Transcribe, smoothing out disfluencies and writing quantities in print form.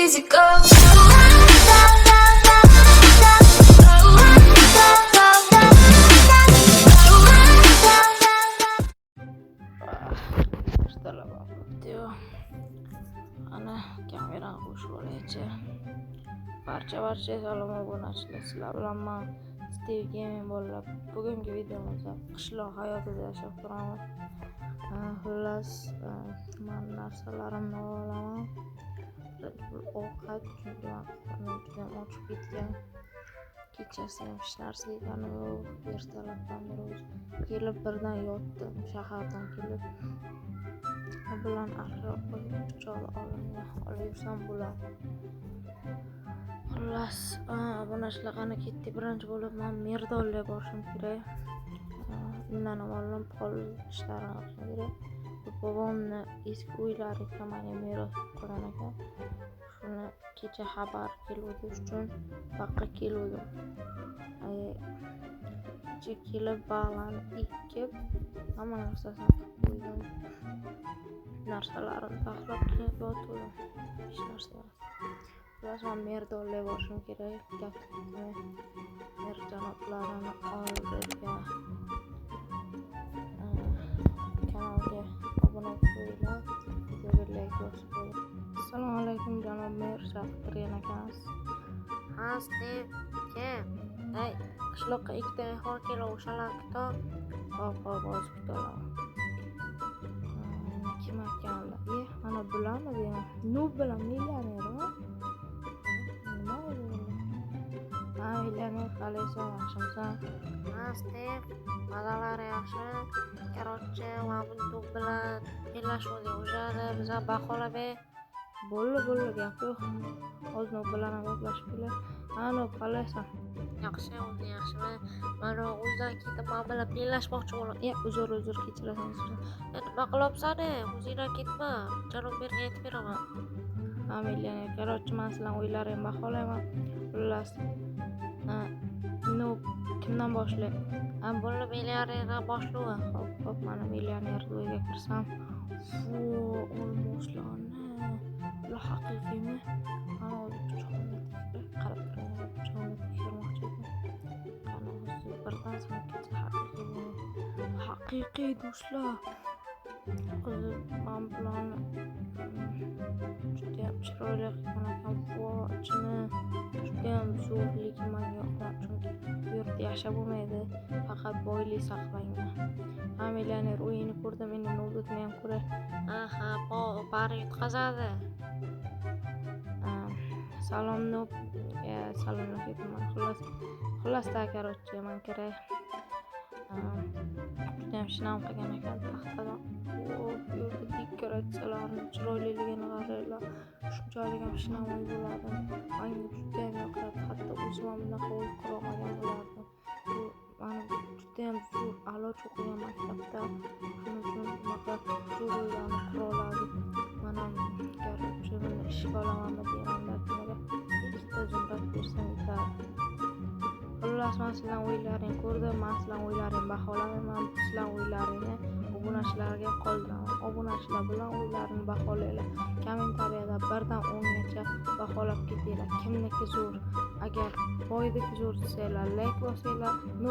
easy go. Setelah video ana kamera qo'shib olaychi. Barcha salom obunachilar, sizlar bilan men Steve Gaming bo'lib, bugungi videomizda qishloq hayotida yashab turamiz. Xullas, men narsalarimni olaman. Ovqat chunki men juda ochib ketgan. Kechasi ham hech narsa yegani yo'q. Ertalabdan beri kelib birdan yotdim, shahardan kelib. Bilan axloq pichoq olaversam bo'ladi. Xullas, obunachilar qani ketdi. Birinchi bo'lib men Merdolga borishim kerak. Undan oldin pol ishlarini qilishim kerak. Bobomni eski uylari menga meros qolgan ekan. Shuni kecha xabar keluvdi uchun buyoqqa keldim. Kecha kelib bog'larni ekib, hamma narsasini qilib qo'ydim. Narsalarimni taxlab qilib yotdim. Hech narsa emas. Xullas, men Merdolga borishim kerak. Merjanoblarini oldirga. Kanalga obuna bo'linglar, videoga like bosib qo'ying. Assalomu alaykum janob mer, chaqirgan ekansiz. Ha, Steve, kim? Qishloqqa ikkita mehmon kelib, o'shalar kitob. Hop, hozir kutaman. Kim ekanlar? Mana bularmi deyman. Nu bilan millionermi? Nima edi? Millioner qalaysan, yaxshimisan? Ha, Steve, mazalari yaxshi. Короче, Mabundu bilan bellashuvga o'xshadi. Biza baholab Bo'ldi, gap yo'q. Hozir nu bilan gaplashib kelay. Ana, qalaysan? yaxshi, o'zi yaxshimi? Mana o'zidan ketib, men bilan bellashmoqchi bo'laman. Uzr, kechirasan. Nima qilyapsan? O'zingdan ketma. Janob berga aytib beraman. Millioner, короче, men sizlarning o'ylaringni baholayman. Xullas, kimdan boshlayman? Bo'ldi, millionerdan boshlayman. Hop, mana millioner to'yiga kirsam. Olmoslarni. Bular haqiqiymi? Mana o'zi pichoqni qarab turgan pichoqni tekshirmoqchi edim. Qani o'zi birdan so'ng ketsa haqiqiy do'stlar. O'zi men bilan juda chiroyli qilgan ekan. Ichini juda zo'rlik menga yoqmadi, chunki bu yerda yashab bo'lmaydi, faqat boylik saqlangan. Millioner o'yini ko'rdim, endi navbatni ham ko'ray. Aha, bari yutqazadi. Salomni salomlashyapman. Xullas, короче, men kerak. Juda ham shinam qilgan ekan taxtadan. Bu yerda dekoratsiyalarni chiroyliligini qaranglar. Shunchalik ham shinam uy bo'ladi. Menga juda ham yoqadi. Hatto o'zim ham bunaqa uy qurolmagan bo'lardim. Bu meni juda ham zo'r a'loch o'qigan maktabda. Shuning uchun bunaqa zo'r uylarni qura oladi. Mana короче, men ishga olamanmi deymanda, ikkita zumrad bersam yetadi. Xullas, men sizlarning o'ylaringni ko'rdim, men sizlarning o'ylaringni baholamayman. Sizlarning o'ylaringni obunachilarga qoldiraman. Obunachilar bilan o'ylarini baholanglar. Kommentariyada 1 dan 10 gacha baholab ketinglar. Kimniki zo'r? Agar boydiki zo'r desanglar, like bosinglar.